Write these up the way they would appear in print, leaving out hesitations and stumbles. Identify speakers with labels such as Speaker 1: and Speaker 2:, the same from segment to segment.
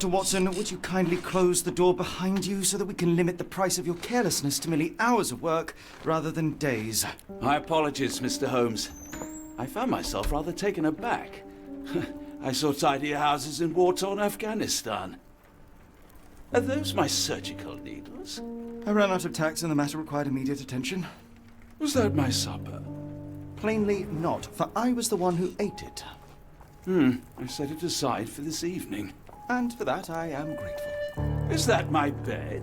Speaker 1: Dr. Watson, would you kindly close the door behind you so that we can limit the price of your carelessness to merely hours of work rather than days?
Speaker 2: My apologies, Mr. Holmes. I found myself rather taken aback. I saw tidier houses in war-torn Afghanistan. Are those my surgical needles?
Speaker 1: I ran out of tacks and the matter required immediate attention.
Speaker 2: Was that my supper?
Speaker 1: Plainly not, for I was the one who ate it.
Speaker 2: I set it aside for this evening.
Speaker 1: And for that I am grateful.
Speaker 2: Is that my bed?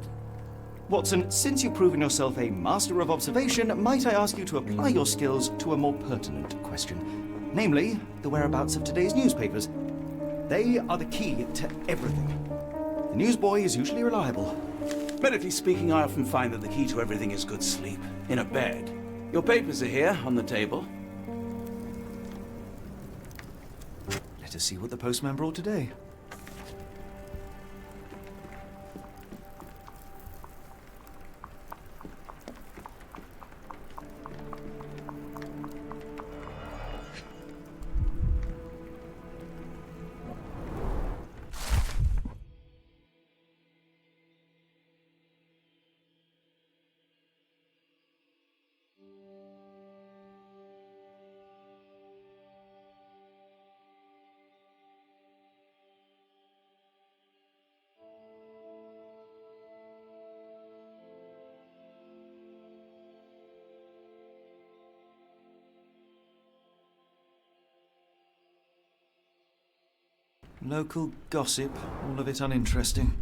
Speaker 1: Watson, since you've proven yourself a master of observation, might I ask you to apply your skills to a more pertinent question? Namely, the whereabouts of today's newspapers. They are the key to everything. The newsboy is usually reliable.
Speaker 2: Medically speaking, I often find that the key to everything is good sleep. In a bed. Your papers are here, on the table.
Speaker 1: Let us see what the postman brought today. Local gossip, all of it uninteresting.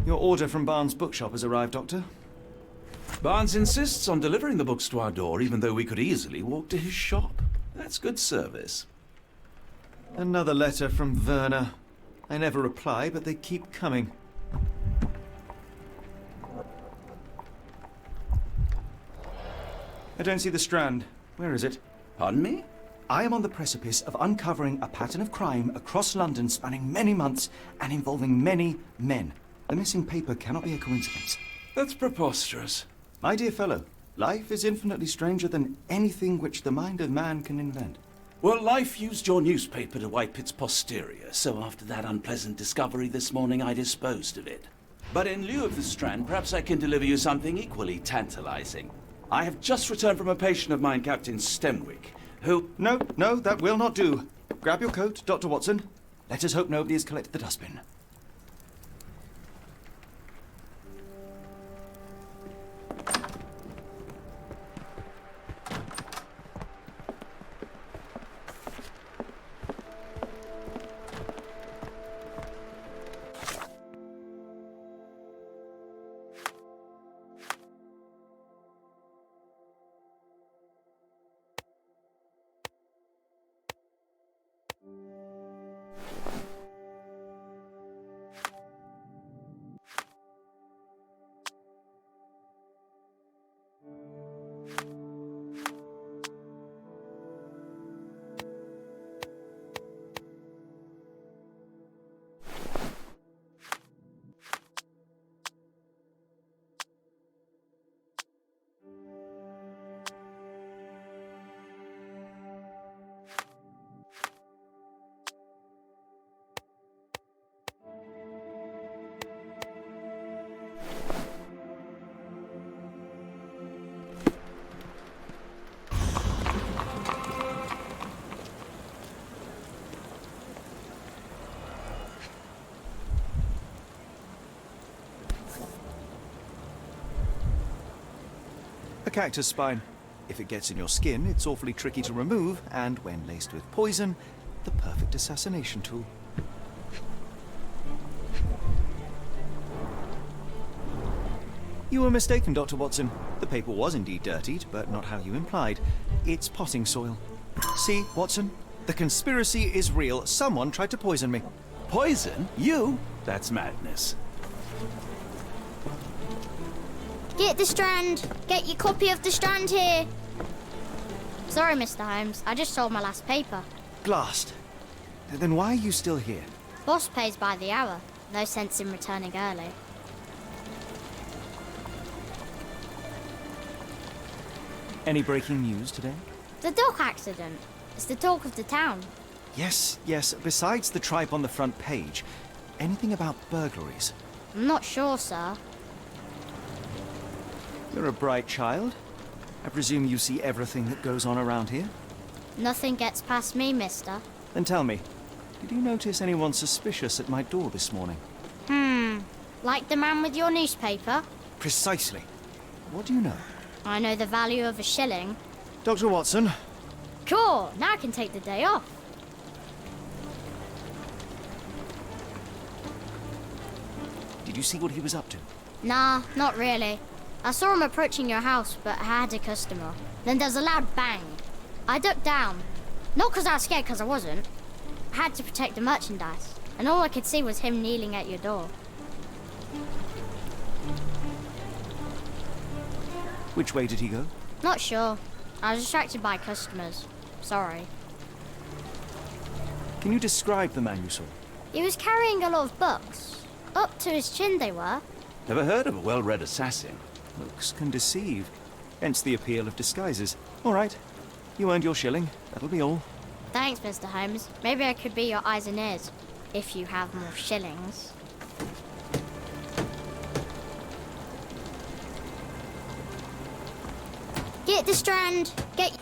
Speaker 1: Your order from Barnes' bookshop has arrived, Doctor.
Speaker 2: Barnes insists on delivering the books to our door, even though we could easily walk to his shop. That's good service.
Speaker 1: Another letter from Werner. I never reply, but they keep coming. I don't see the Strand. Where is it?
Speaker 2: Pardon me?
Speaker 1: I am on the precipice of uncovering a pattern of crime across London spanning many months and involving many men. The missing paper cannot be a coincidence.
Speaker 2: That's preposterous.
Speaker 1: My dear fellow, life is infinitely stranger than anything which the mind of man can invent.
Speaker 2: Well, life used your newspaper to wipe its posterior, so after that unpleasant discovery this morning, I disposed of it. But in lieu of the Strand, perhaps I can deliver you something equally tantalizing. I have just returned from a patient of mine, Captain Stemwick, who...
Speaker 1: No, that will not do. Grab your coat, Dr. Watson. Let us hope nobody has collected the dustbin. A cactus spine. If it gets in your skin, it's awfully tricky to remove, and when laced with poison, the perfect assassination tool. You were mistaken, Dr. Watson. The paper was indeed dirtied, but not how you implied. It's potting soil. See, Watson? The conspiracy is real. Someone tried to poison me.
Speaker 2: Poison? You? That's madness.
Speaker 3: Get the Strand! Get your copy of the Strand here! Sorry, Mr. Holmes. I just sold my last paper.
Speaker 1: Blast. Then why are you still here?
Speaker 3: Boss pays by the hour. No sense in returning early.
Speaker 1: Any breaking news today?
Speaker 3: The dog accident. It's the talk of the town.
Speaker 1: Yes, yes. Besides the tripe on the front page, anything about burglaries?
Speaker 3: I'm not sure, sir.
Speaker 1: You're a bright child. I presume you see everything that goes on around here?
Speaker 3: Nothing gets past me, mister.
Speaker 1: Then tell me, did you notice anyone suspicious at my door this morning?
Speaker 3: Like the man with your newspaper?
Speaker 1: Precisely. What do you know?
Speaker 3: I know the value of a shilling.
Speaker 1: Dr. Watson?
Speaker 3: Cool, now I can take the day off.
Speaker 1: Did you see what he was up to?
Speaker 3: Nah, not really. I saw him approaching your house, but I had a customer. Then there's a loud bang. I ducked down. Not because I was scared, because I wasn't. I had to protect the merchandise, and all I could see was him kneeling at your door.
Speaker 1: Which way did he go?
Speaker 3: Not sure. I was distracted by customers. Sorry.
Speaker 1: Can you describe the man you saw?
Speaker 3: He was carrying a lot of books. Up to his chin they were.
Speaker 2: Never heard of a well-read assassin.
Speaker 1: Looks can deceive. Hence the appeal of disguises. All right. You earned your shilling. That'll be all.
Speaker 3: Thanks, Mr. Holmes. Maybe I could be your eyes and ears, if you have more shillings. Get the strand. Get...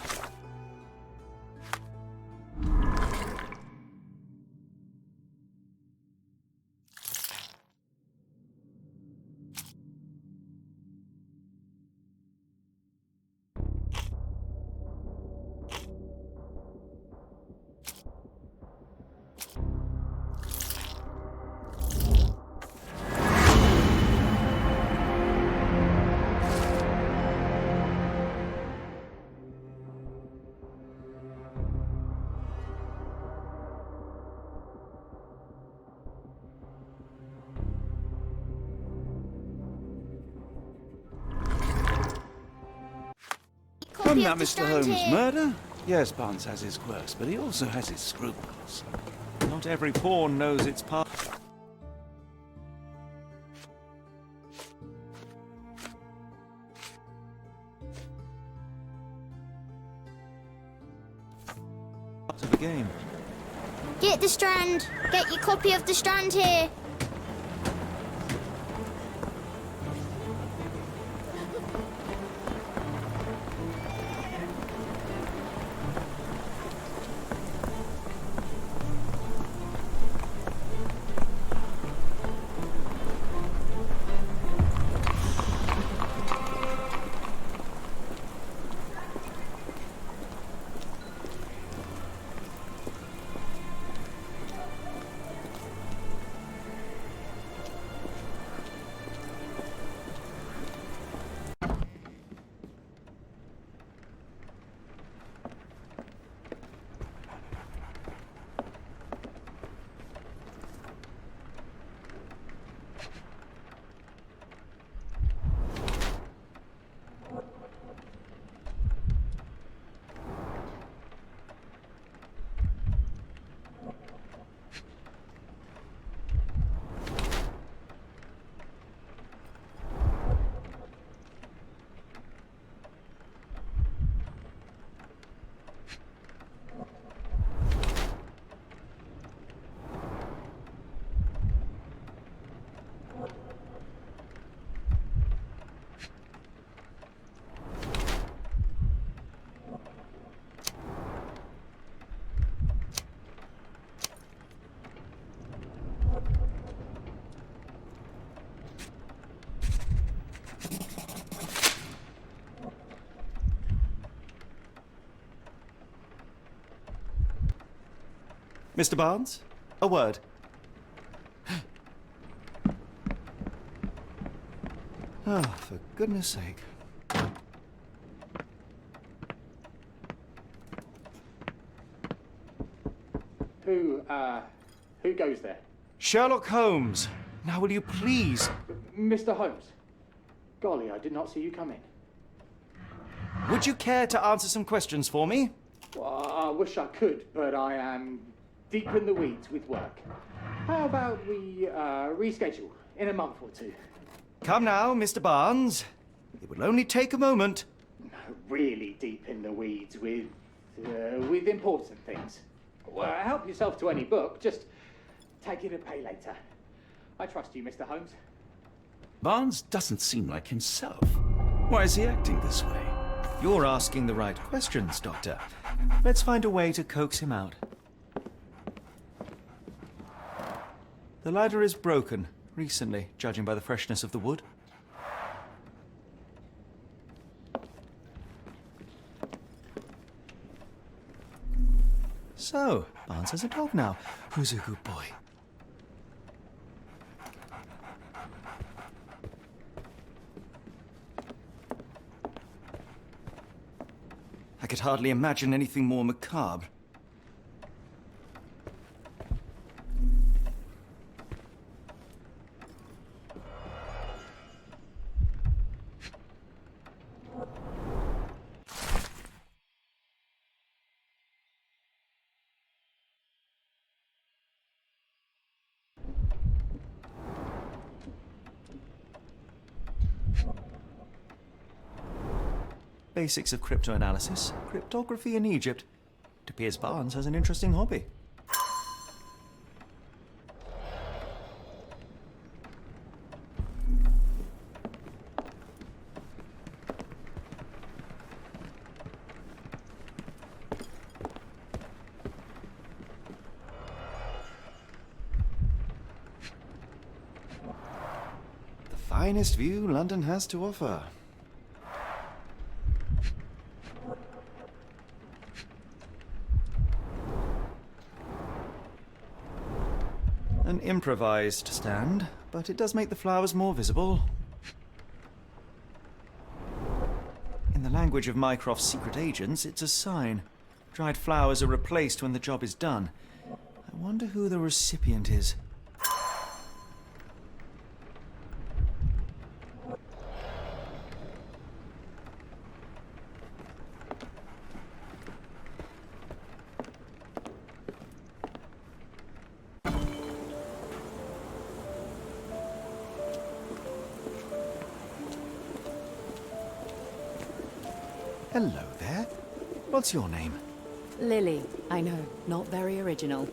Speaker 2: From that Mr. Holmes' murder? Yes, Barnes has his quirks, but he also has his scruples.
Speaker 1: Not every pawn knows its part. Part of the game.
Speaker 3: Get the strand. Get your copy of the strand here.
Speaker 1: Mr. Barnes? A word. Oh, for goodness sake.
Speaker 4: Who goes there?
Speaker 1: Sherlock Holmes. Now will you please...
Speaker 4: Mr. Holmes. Golly, I did not see you come in.
Speaker 1: Would you care to answer some questions for me?
Speaker 4: Well, I wish I could, but I am deep in the weeds with work. How about we reschedule in a month or two?
Speaker 1: Come now, Mr. Barnes. It will only take a moment.
Speaker 4: really deep in the weeds with important things. Well, help yourself to any book. Just take it and pay later. I trust you, Mr. Holmes.
Speaker 2: Barnes doesn't seem like himself. Why is he acting this way?
Speaker 1: You're asking the right questions, Doctor. Let's find a way to coax him out. The ladder is broken, recently, judging by the freshness of the wood. So, Barnes has a dog now. Who's a good boy? I could hardly imagine anything more macabre. Basics of cryptoanalysis, cryptography in Egypt. It appears Barnes has an interesting hobby. The finest view London has to offer. An improvised stand, but it does make the flowers more visible. In the language of Mycroft's secret agents, it's a sign. Dried flowers are replaced when the job is done. I wonder who the recipient is. Hello there. What's your name?
Speaker 5: Lily. I know, not very original.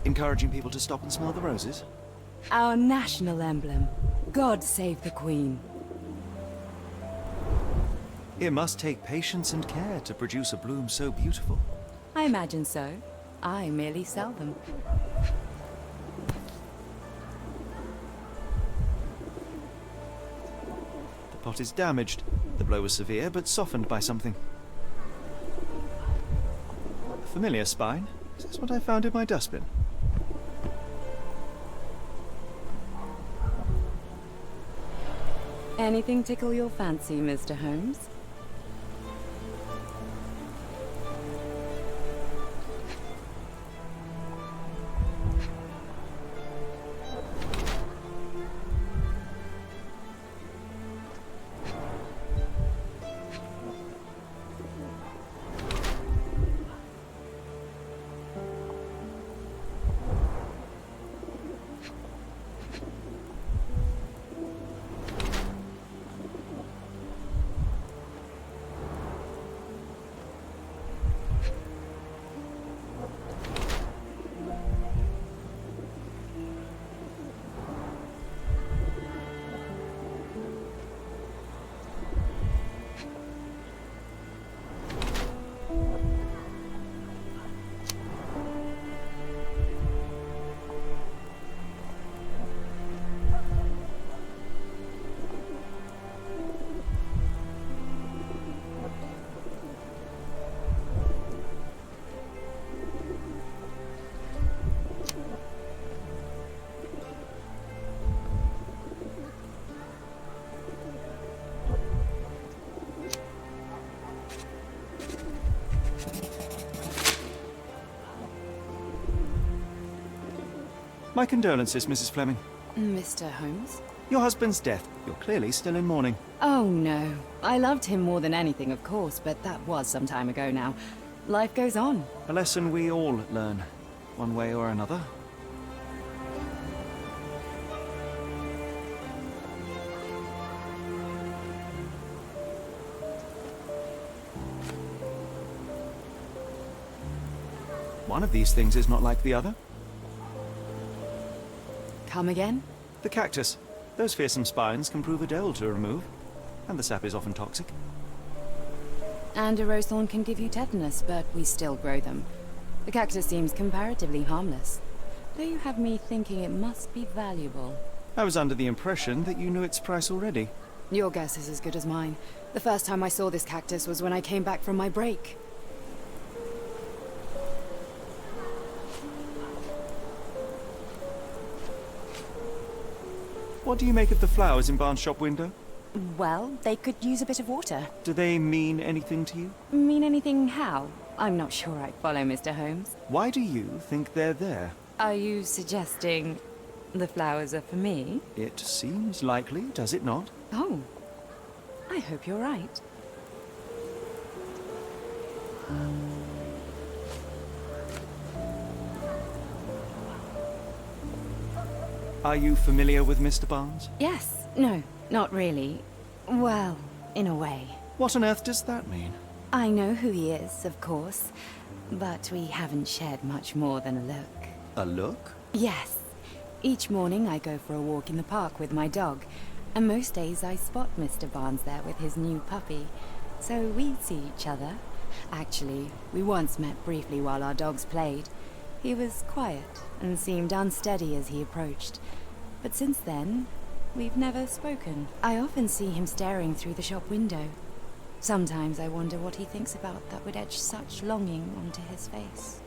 Speaker 1: Encouraging people to stop and smell the roses?
Speaker 5: Our national emblem. God save the Queen.
Speaker 1: It must take patience and care to produce a bloom so beautiful.
Speaker 5: I imagine so. I merely sell them.
Speaker 1: The pot is damaged. The blow was severe, but softened by something. A familiar spine. Is this what I found in my dustbin?
Speaker 5: Anything tickle your fancy, Mr. Holmes?
Speaker 1: My condolences, Mrs. Fleming.
Speaker 5: Mr. Holmes?
Speaker 1: Your husband's death. You're clearly still in mourning.
Speaker 5: Oh no. I loved him more than anything, of course, but that was some time ago now. Life goes on.
Speaker 1: A lesson we all learn, one way or another. One of these things is not like the other.
Speaker 5: Come again?
Speaker 1: The cactus. Those fearsome spines can prove a dole to remove, and the sap is often toxic.
Speaker 5: And a rose thorn can give you tetanus, but we still grow them. The cactus seems comparatively harmless, though you have me thinking it must be valuable.
Speaker 1: I was under the impression that you knew its price already.
Speaker 5: Your guess is as good as mine. The first time I saw this cactus was when I came back from my break.
Speaker 1: What do you make of the flowers in Barnes' shop window?
Speaker 5: Well, they could use a bit of water.
Speaker 1: Do they mean anything to you?
Speaker 5: Mean anything how? I'm not sure I follow, Mr. Holmes.
Speaker 1: Why do you think they're there?
Speaker 5: Are you suggesting the flowers are for me?
Speaker 1: It seems likely, does it not?
Speaker 5: Oh, I hope you're right.
Speaker 1: Are you familiar with Mr. Barnes?
Speaker 5: Yes. No, not really. Well, in a way.
Speaker 1: What on earth does that mean?
Speaker 5: I know who he is, of course, but we haven't shared much more than a look.
Speaker 1: A look?
Speaker 5: Yes. Each morning I go for a walk in the park with my dog, and most days I spot Mr. Barnes there with his new puppy, so we see each other. Actually, we once met briefly while our dogs played. He was quiet and seemed unsteady as he approached, but since then, we've never spoken. I often see him staring through the shop window. Sometimes I wonder what he thinks about that would etch such longing onto his face.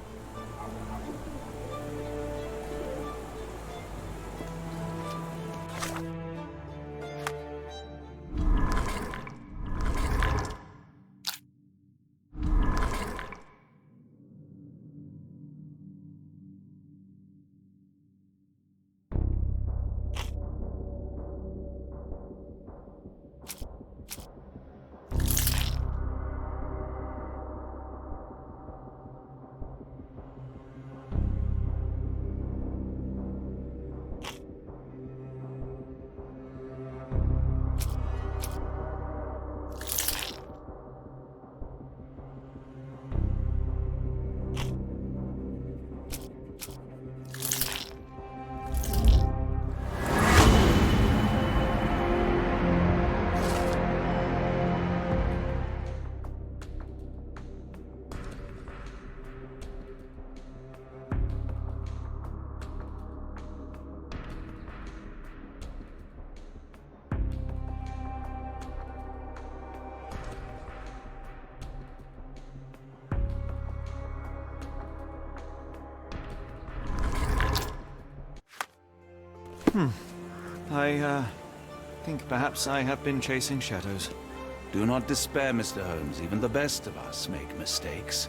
Speaker 1: I think perhaps I have been chasing shadows.
Speaker 2: Do not despair, Mr. Holmes. Even the best of us make mistakes.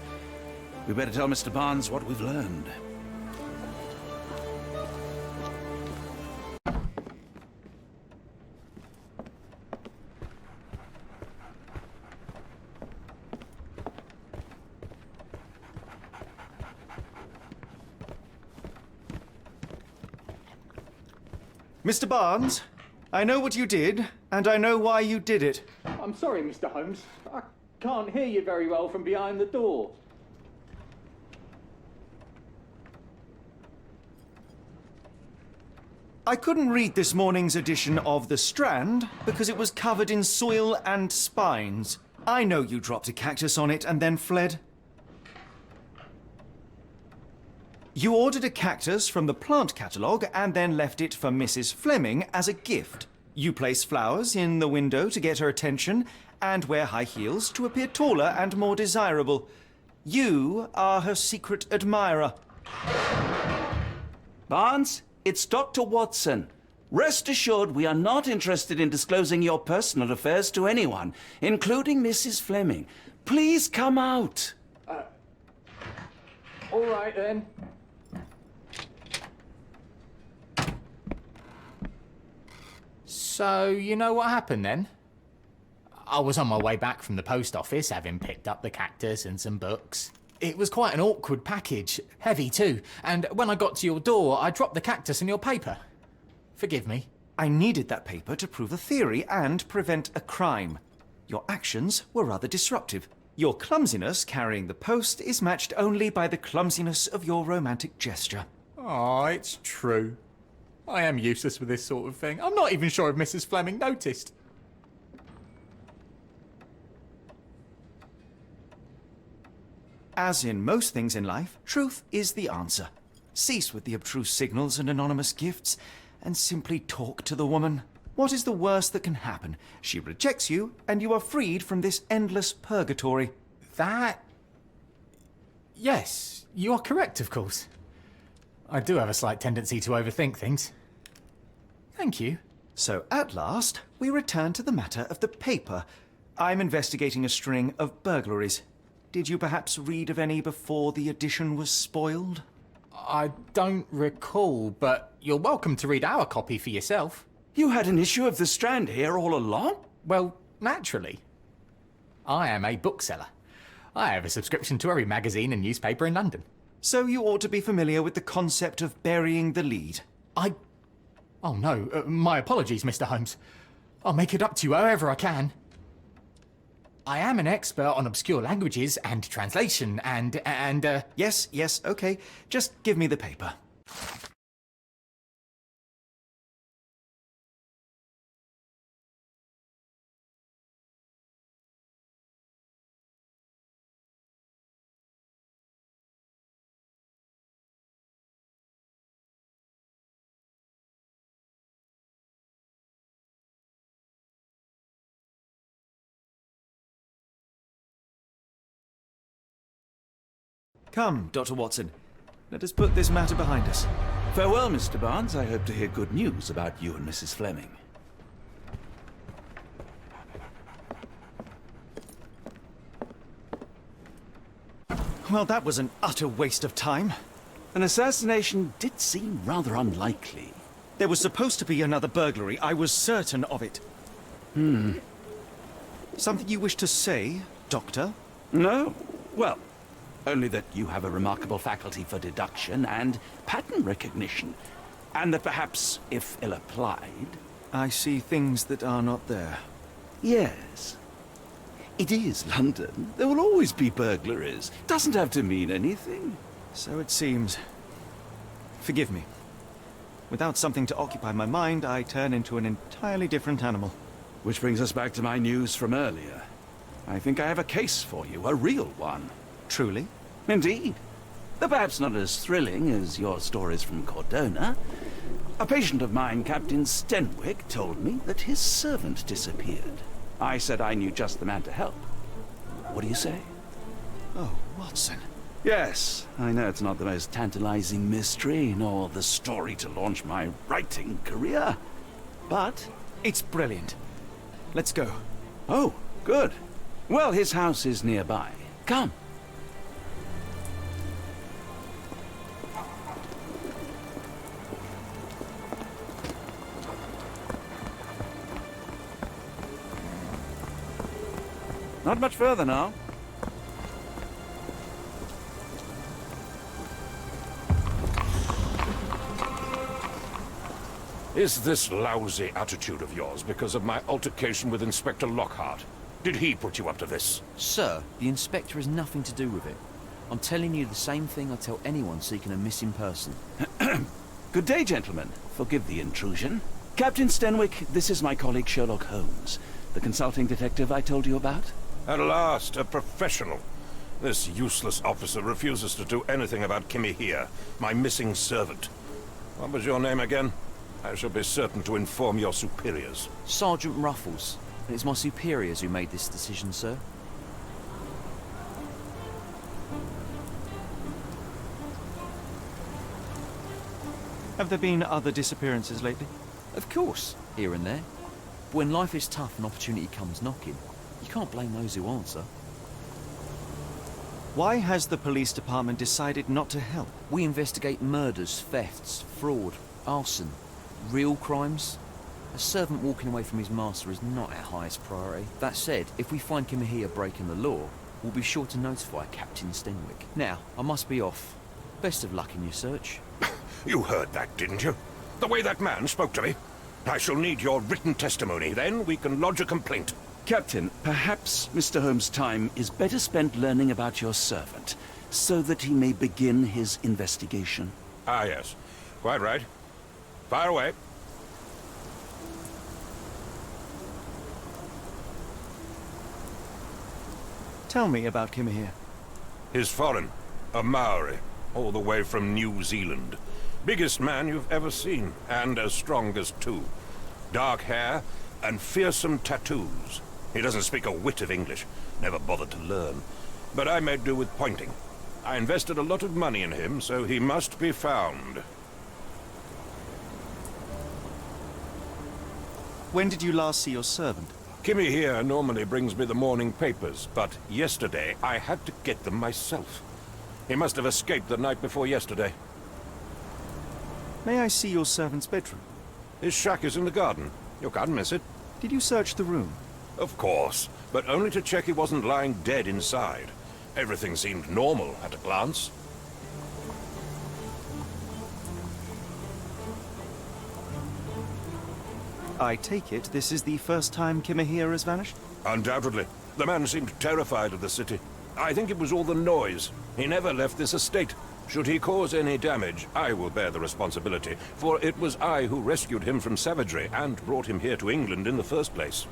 Speaker 2: We better tell Mr. Barnes what we've learned.
Speaker 1: Mr. Barnes, I know what you did, and I know why you did it.
Speaker 4: I'm sorry, Mr. Holmes. I can't hear you very well from behind the door.
Speaker 1: I couldn't read this morning's edition of The Strand because it was covered in soil and spines. I know you dropped a cactus on it and then fled. You ordered a cactus from the plant catalogue and then left it for Mrs. Fleming as a gift. You place flowers in the window to get her attention and wear high heels to appear taller and more desirable. You are her secret admirer.
Speaker 2: Barnes, it's Dr. Watson. Rest assured we are not interested in disclosing your personal affairs to anyone, including Mrs. Fleming. Please come out.
Speaker 4: All right, then.
Speaker 6: So, you know what happened then? I was on my way back from the post office, having picked up the cactus and some books. It was quite an awkward package, heavy too, and when I got to your door, I dropped the cactus and your paper. Forgive me.
Speaker 1: I needed that paper to prove a theory and prevent a crime. Your actions were rather disruptive. Your clumsiness carrying the post is matched only by the clumsiness of your romantic gesture.
Speaker 6: Oh, it's true. I am useless with this sort of thing. I'm not even sure if Mrs. Fleming noticed.
Speaker 1: As in most things in life, truth is the answer. Cease with the abstruse signals and anonymous gifts, and simply talk to the woman. What is the worst that can happen? She rejects you, and you are freed from this endless purgatory.
Speaker 6: That... Yes, you are correct, of course. I do have a slight tendency to overthink things. Thank you.
Speaker 1: So at last, we return to the matter of the paper. I'm investigating a string of burglaries. Did you perhaps read of any before the edition was spoiled?
Speaker 6: I don't recall, but you're welcome to read our copy for yourself.
Speaker 2: You had an issue of The Strand here all along?
Speaker 6: Well, naturally. I am a bookseller. I have a subscription to every magazine and newspaper in London.
Speaker 1: So you ought to be familiar with the concept of burying the lead.
Speaker 6: Oh no, my apologies, Mr. Holmes. I'll make it up to you however I can. I am an expert on obscure languages and translation and
Speaker 1: Yes, okay. Just give me the paper. Come, Dr. Watson. Let us put this matter behind us.
Speaker 2: Farewell, Mr. Barnes. I hope to hear good news about you and Mrs. Fleming.
Speaker 1: Well, that was an utter waste of time.
Speaker 2: An assassination did seem rather unlikely.
Speaker 1: There was supposed to be another burglary. I was certain of it. Something you wish to say, Doctor?
Speaker 2: No? Well, only that you have a remarkable faculty for deduction and pattern recognition. And that perhaps, if ill-applied...
Speaker 1: I see things that are not there.
Speaker 2: Yes. It is London. There will always be burglaries. Doesn't have to mean anything.
Speaker 1: So it seems. Forgive me. Without something to occupy my mind, I turn into an entirely different animal.
Speaker 2: Which brings us back to my news from earlier. I think I have a case for you, a real one.
Speaker 1: Truly?
Speaker 2: Indeed. Though perhaps not as thrilling as your stories from Cordona. A patient of mine, Captain Stenwick, told me that his servant disappeared. I said I knew just the man to help. What do you say?
Speaker 1: Oh, Watson.
Speaker 2: Yes, I know it's not the most tantalizing mystery, nor the story to launch my writing career. But...
Speaker 1: it's brilliant. Let's go.
Speaker 2: Oh, good. Well, his house is nearby. Come. Not much further now.
Speaker 7: Is this lousy attitude of yours because of my altercation with Inspector Lockhart? Did he put you up to this?
Speaker 8: Sir, the inspector has nothing to do with it. I'm telling you the same thing I tell anyone seeking a missing person.
Speaker 2: Good day, gentlemen. Forgive the intrusion. Captain Stenwick, this is my colleague Sherlock Holmes, the consulting detective I told you about.
Speaker 7: At last, a professional. This useless officer refuses to do anything about Kimmy here, my missing servant. What was your name again? I shall be certain to inform your superiors.
Speaker 8: Sergeant Ruffles. And it's my superiors who made this decision, sir.
Speaker 1: Have there been other disappearances lately?
Speaker 8: Of course, here and there. But when life is tough and opportunity comes knocking, you can't blame those who answer.
Speaker 1: Why has the police department decided not to help?
Speaker 8: We investigate murders, thefts, fraud, arson, real crimes. A servant walking away from his master is not our highest priority. That said, if we find Kimahir breaking the law, we'll be sure to notify Captain Stenwick. Now, I must be off. Best of luck in your search.
Speaker 7: You heard that, didn't you? The way that man spoke to me. I shall need your written testimony. Then we can lodge a complaint.
Speaker 2: Captain, perhaps Mr. Holmes' time is better spent learning about your servant, so that he may begin his investigation.
Speaker 7: Ah, yes. Quite right. Fire away.
Speaker 1: Tell me about Kimahir.
Speaker 7: He's foreign. A Maori. All the way from New Zealand. Biggest man you've ever seen, and as strong as two. Dark hair and fearsome tattoos. He doesn't speak a whit of English. Never bothered to learn. But I made do with pointing. I invested a lot of money in him, so he must be found.
Speaker 1: When did you last see your servant?
Speaker 7: Kimmy here normally brings me the morning papers, but yesterday I had to get them myself. He must have escaped the night before yesterday.
Speaker 1: May I see your servant's bedroom?
Speaker 7: His shack is in the garden. You can't miss it.
Speaker 1: Did you search the room?
Speaker 7: Of course, but only to check he wasn't lying dead inside. Everything seemed normal at a glance.
Speaker 1: I take it this is the first time Kimahir has vanished?
Speaker 7: Undoubtedly. The man seemed terrified of the city. I think it was all the noise. He never left this estate. Should he cause any damage, I will bear the responsibility, for it was I who rescued him from savagery and brought him here to England in the first place.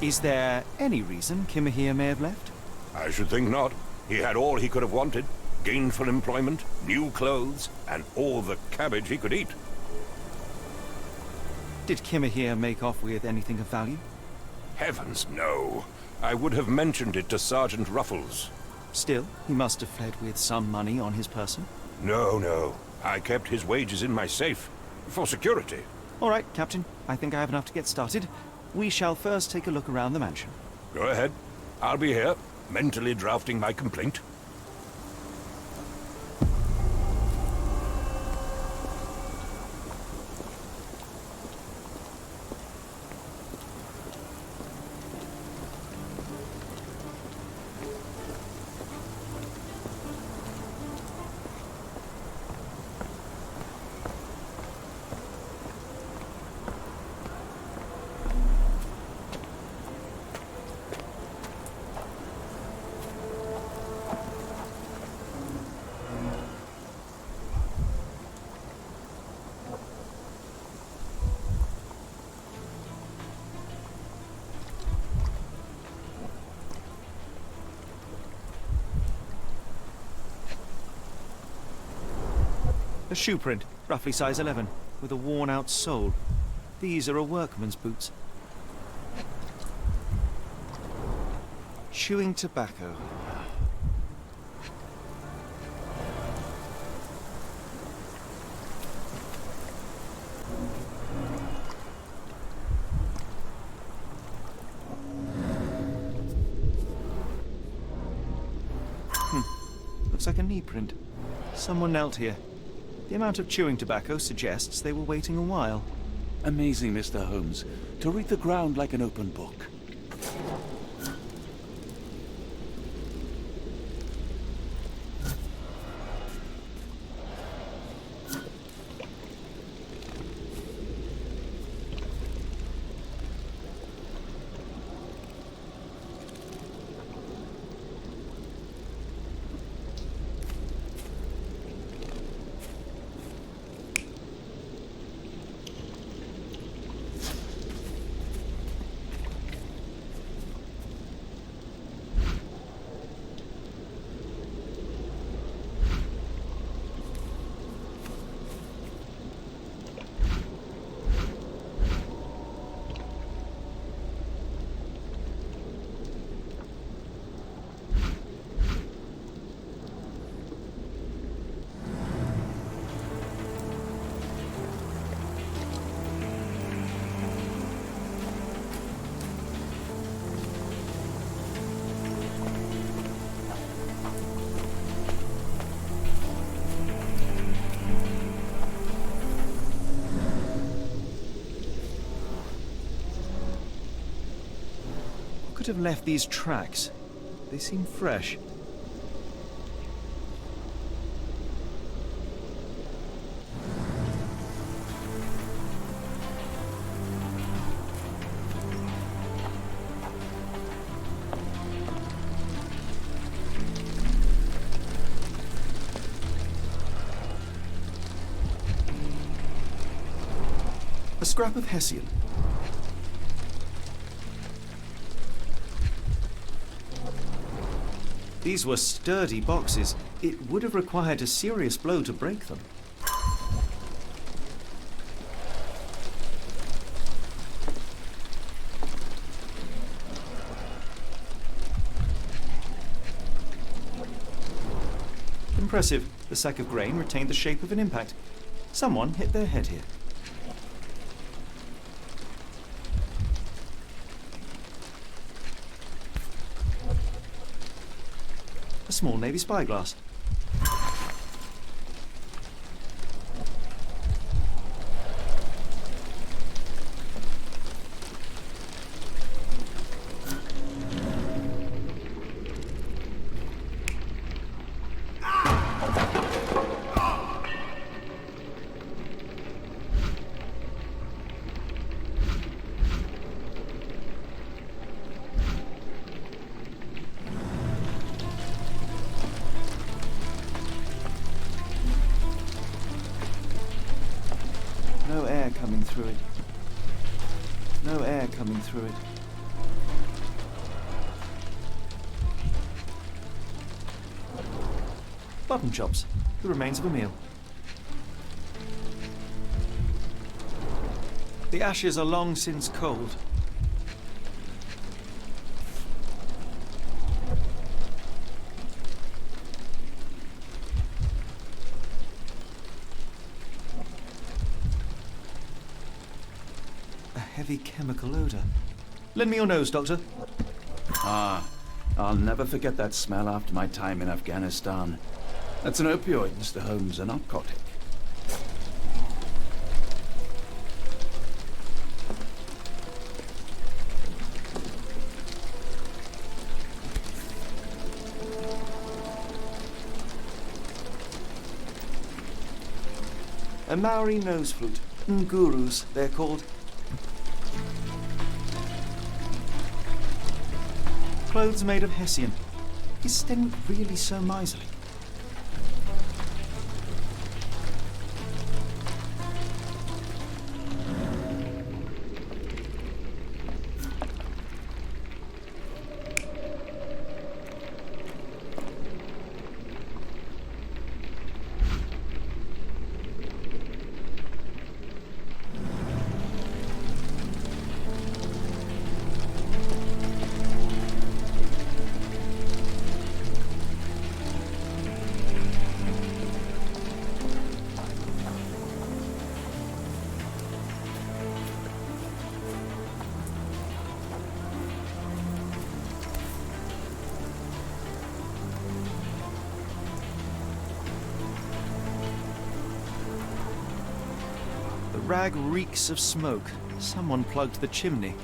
Speaker 1: Is there any reason Kimahir may have left?
Speaker 7: I should think not. He had all he could have wanted. Gainful employment, new clothes, and all the cabbage he could eat.
Speaker 1: Did Kimahir make off with anything of value?
Speaker 7: Heavens, no. I would have mentioned it to Sergeant Ruffles.
Speaker 1: Still, he must have fled with some money on his person.
Speaker 7: No. I kept his wages in my safe. For security.
Speaker 1: All right, Captain. I think I have enough to get started. We shall first take a look around the mansion.
Speaker 7: Go ahead. I'll be here, mentally drafting my complaint.
Speaker 1: A shoe print, roughly size 11, with a worn-out sole. These are a workman's boots. Chewing tobacco. Looks like a knee print. Someone knelt here. The amount of chewing tobacco suggests they were waiting a while.
Speaker 2: Amazing, Mr. Holmes, to read the ground like an open book.
Speaker 1: could have left these tracks? They seem fresh. A scrap of Hessian. These were sturdy boxes. It would have required a serious blow to break them. Impressive. The sack of grain retained the shape of an impact. Someone hit their head here. A small navy spyglass. No air coming through it. No air coming through it. Button chops, the remains of a meal. The ashes are long since cold. Heavy chemical odor. Lend me your nose, Doctor.
Speaker 2: Ah, I'll never forget that smell after my time in Afghanistan. That's an opioid, Mr. Holmes, a narcotic.
Speaker 1: A Maori nose flute. Ngurus, they're called. Clothes made of Hessian. Is Stenwick really so miserly? The rag reeks of smoke. Someone plugged the chimney.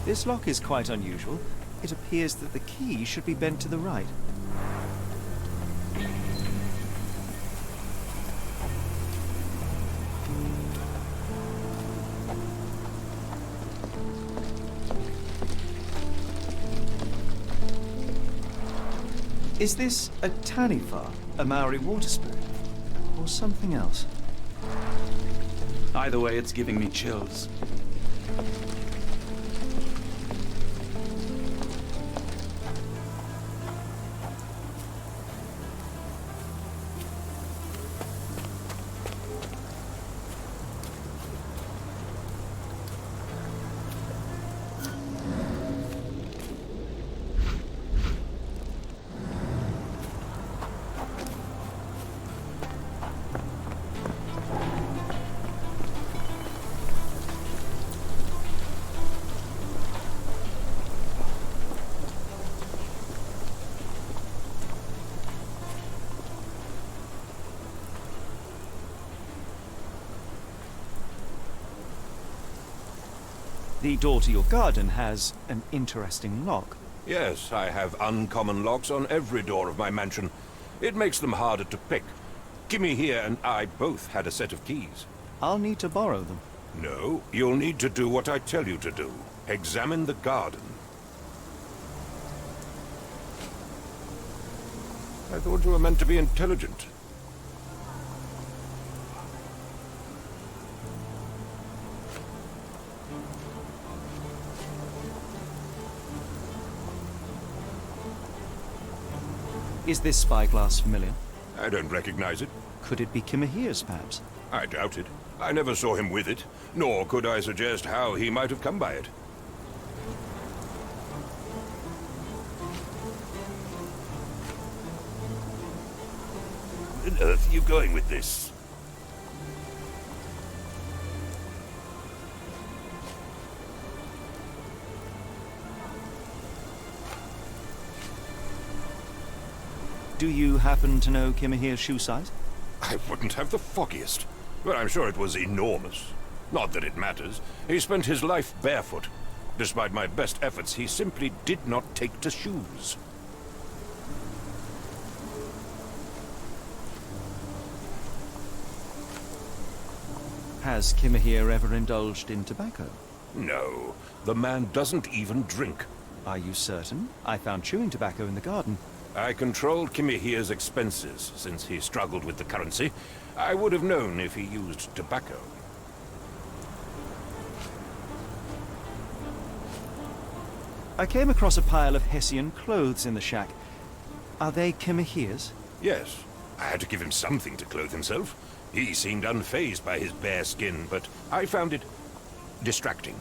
Speaker 1: This lock is quite unusual. It appears that the key should be bent to the right. Is this a Taniwha, a Maori water spirit, or something else?
Speaker 2: Either way, it's giving me chills.
Speaker 9: The door to your garden has an interesting lock.
Speaker 7: Yes, I have uncommon locks on every door of my mansion. It makes them harder to pick. Kimmy here and I both had a set of keys.
Speaker 9: I'll need to borrow them.
Speaker 7: No, you'll need to do what I tell you to do. Examine the garden. I thought you were meant to be intelligent.
Speaker 9: Is this spyglass familiar?
Speaker 7: I don't recognize it.
Speaker 9: Could it be Kimahir's, perhaps?
Speaker 7: I doubt it. I never saw him with it, nor could I suggest how he might have come by it. Where on earth are you going with this?
Speaker 9: Do you happen to know Kimahir's shoe size?
Speaker 7: I wouldn't have the foggiest, but I'm sure it was enormous. Not that it matters. He spent his life barefoot. Despite my best efforts, he simply did not take to shoes.
Speaker 9: Has Kimahir ever indulged in tobacco?
Speaker 7: No, the man doesn't even drink.
Speaker 9: Are you certain? I found chewing tobacco in the garden.
Speaker 7: I controlled Kimahir's expenses since he struggled with the currency. I would have known if he used tobacco.
Speaker 9: I came across a pile of Hessian clothes in the shack. Are they Kimahir's?
Speaker 7: Yes, I had to give him something to clothe himself. He seemed unfazed by his bare skin, but I found it distracting.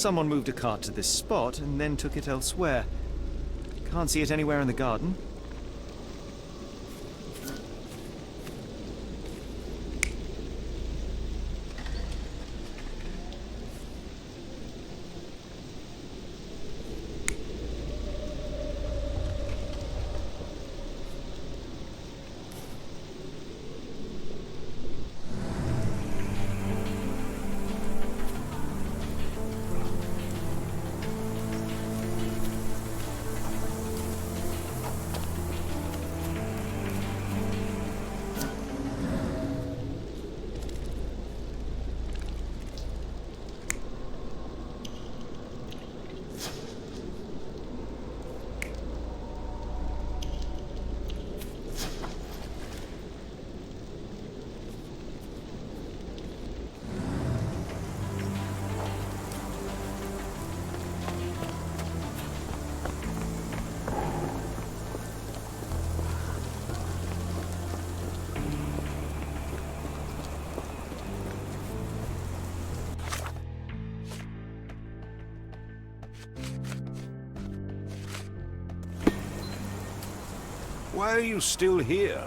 Speaker 9: Someone moved a cart to this spot and then took it elsewhere. Can't see it anywhere in the garden.
Speaker 7: Why are you still here?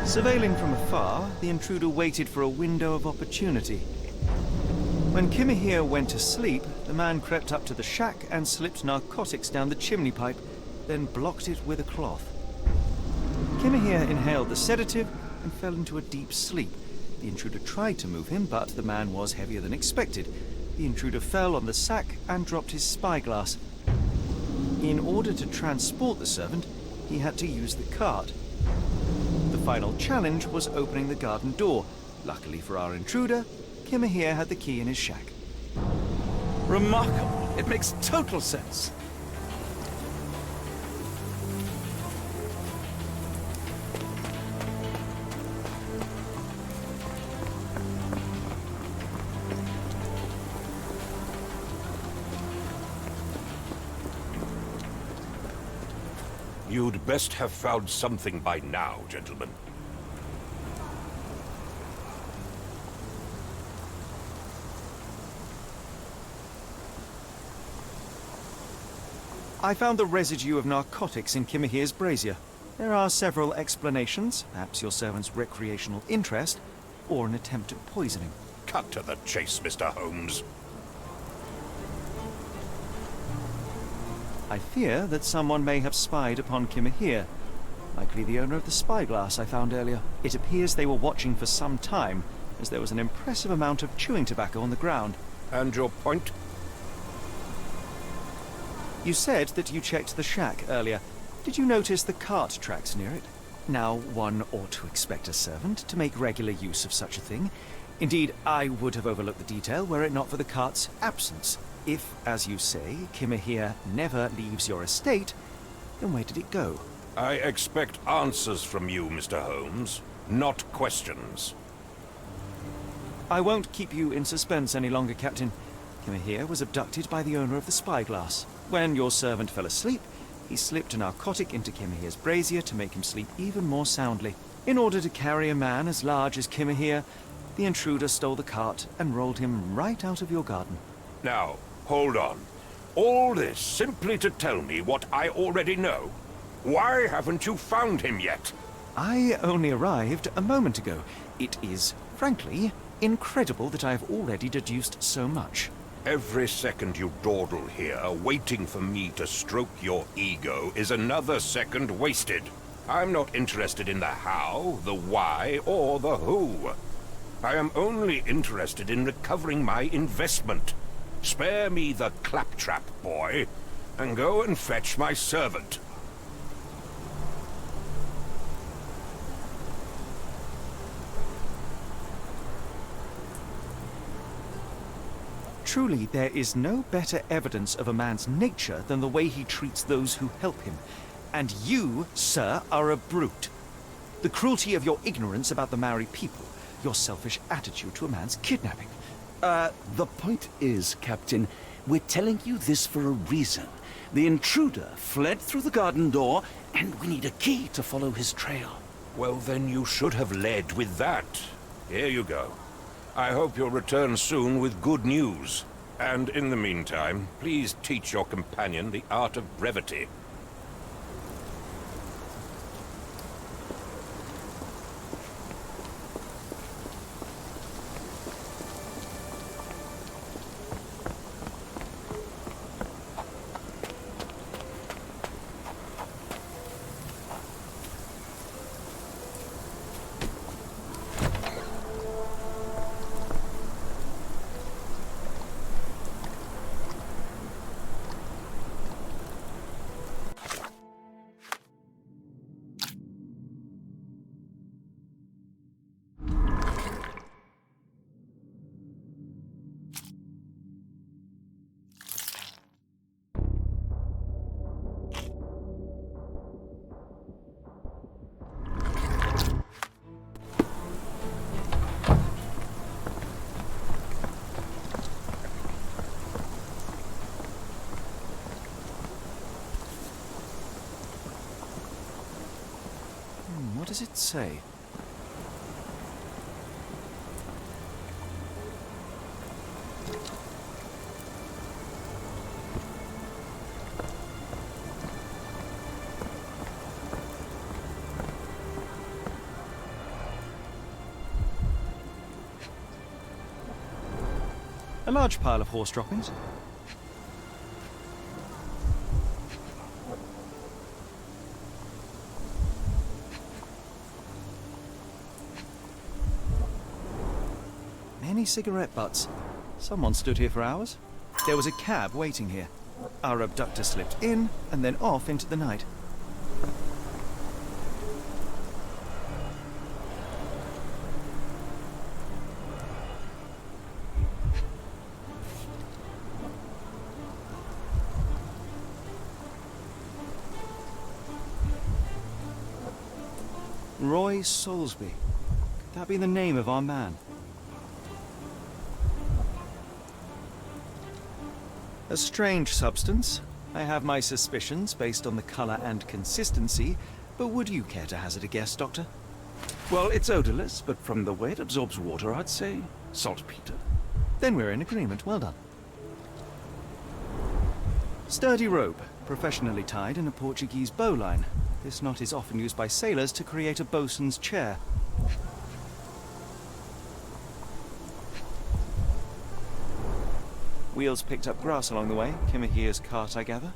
Speaker 9: Surveilling from afar, the intruder waited for a window of opportunity. When Kimahir went to sleep, the man crept up to the shack and slipped narcotics down the chimney pipe, then blocked it with a cloth. Kimahir inhaled the sedative and fell into a deep sleep. The intruder tried to move him, but the man was heavier than expected. The intruder fell on the sack and dropped his spyglass. In order to transport the servant, he had to use the cart. The final challenge was opening the garden door. Luckily for our intruder, Kimahir had the key in his shack.
Speaker 2: Remarkable. It makes total sense.
Speaker 7: You'd best have found something by now, gentlemen.
Speaker 9: I found the residue of narcotics in Kimahir's brazier. There are several explanations, perhaps your servant's recreational interest, or an attempt at poisoning.
Speaker 7: Cut to the chase, Mr. Holmes.
Speaker 9: I fear that someone may have spied upon Kimahir, likely the owner of the spyglass I found earlier. It appears they were watching for some time, as there was an impressive amount of chewing tobacco on the ground.
Speaker 7: And your point?
Speaker 9: You said that you checked the shack earlier. Did you notice the cart tracks near it? Now, one ought to expect a servant to make regular use of such a thing. Indeed, I would have overlooked the detail were it not for the cart's absence. If, as you say, Kimahir never leaves your estate, then where did it go?
Speaker 7: I expect answers from you, Mr. Holmes, not questions.
Speaker 9: I won't keep you in suspense any longer, Captain. Kimahir was abducted by the owner of the spyglass. When your servant fell asleep, he slipped a narcotic into Kimahir's brazier to make him sleep even more soundly. In order to carry a man as large as Kimahir, the intruder stole the cart and rolled him right out of your garden.
Speaker 7: Now, hold on. All this simply to tell me what I already know? Why haven't you found him yet?
Speaker 9: I only arrived a moment ago. It is, frankly, incredible that I have already deduced so much.
Speaker 7: Every second you dawdle here, waiting for me to stroke your ego, is another second wasted. I'm not interested in the how, the why, or the who. I am only interested in recovering my investment. Spare me the claptrap, boy, and go and fetch my servant.
Speaker 9: Truly, there is no better evidence of a man's nature than the way he treats those who help him. And you, sir, are a brute. The cruelty of your ignorance about the Maori people, your selfish attitude to a man's kidnapping.
Speaker 2: The point is, Captain, we're telling you this for a reason. The intruder fled through the garden door, and we need a key to follow his trail.
Speaker 7: Well, then you should have led with that. Here you go. I hope you'll return soon with good news. And in the meantime, please teach your companion the art of brevity.
Speaker 9: does it say? A large pile of horse droppings. Many cigarette butts. Someone stood here for hours. There was a cab waiting here. Our abductor slipped in and then off into the night. Roy Soulsby. Could that be the name of our man? A strange substance. I have my suspicions based on the colour and consistency, but would you care to hazard a guess, Doctor?
Speaker 2: Well, it's odorless, but from the way it absorbs water, I'd say saltpeter.
Speaker 9: Then we're in agreement. Well done. Sturdy rope, professionally tied in a Portuguese bowline. This knot is often used by sailors to create a bosun's chair. Wheels picked up grass along the way. Kimahia's cart, I gather.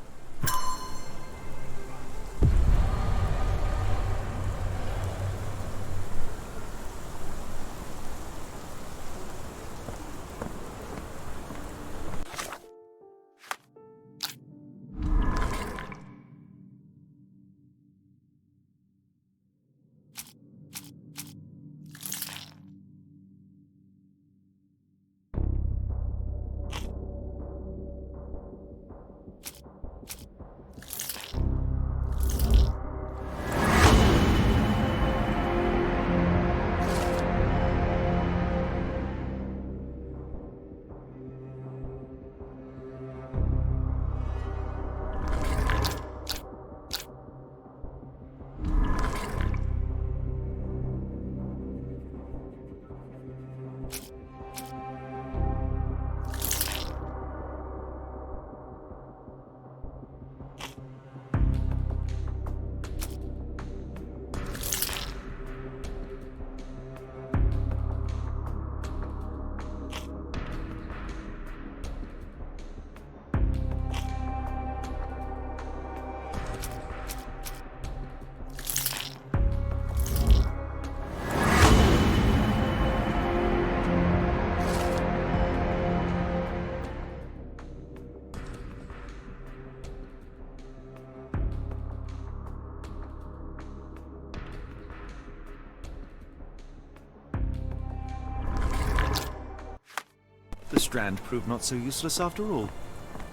Speaker 9: The strand proved not so useless after all.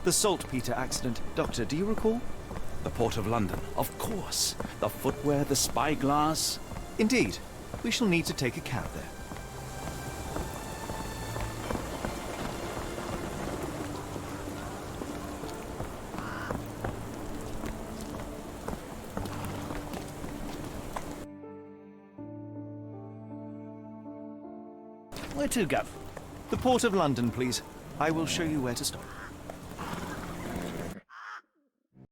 Speaker 9: The saltpeter accident. Doctor, do you recall?
Speaker 2: The Port of London, of course. The footwear, the spyglass.
Speaker 9: Indeed. We shall need to take a cab there.
Speaker 2: Where to, Gov?
Speaker 9: The Port of London, please. I will show you where to stop.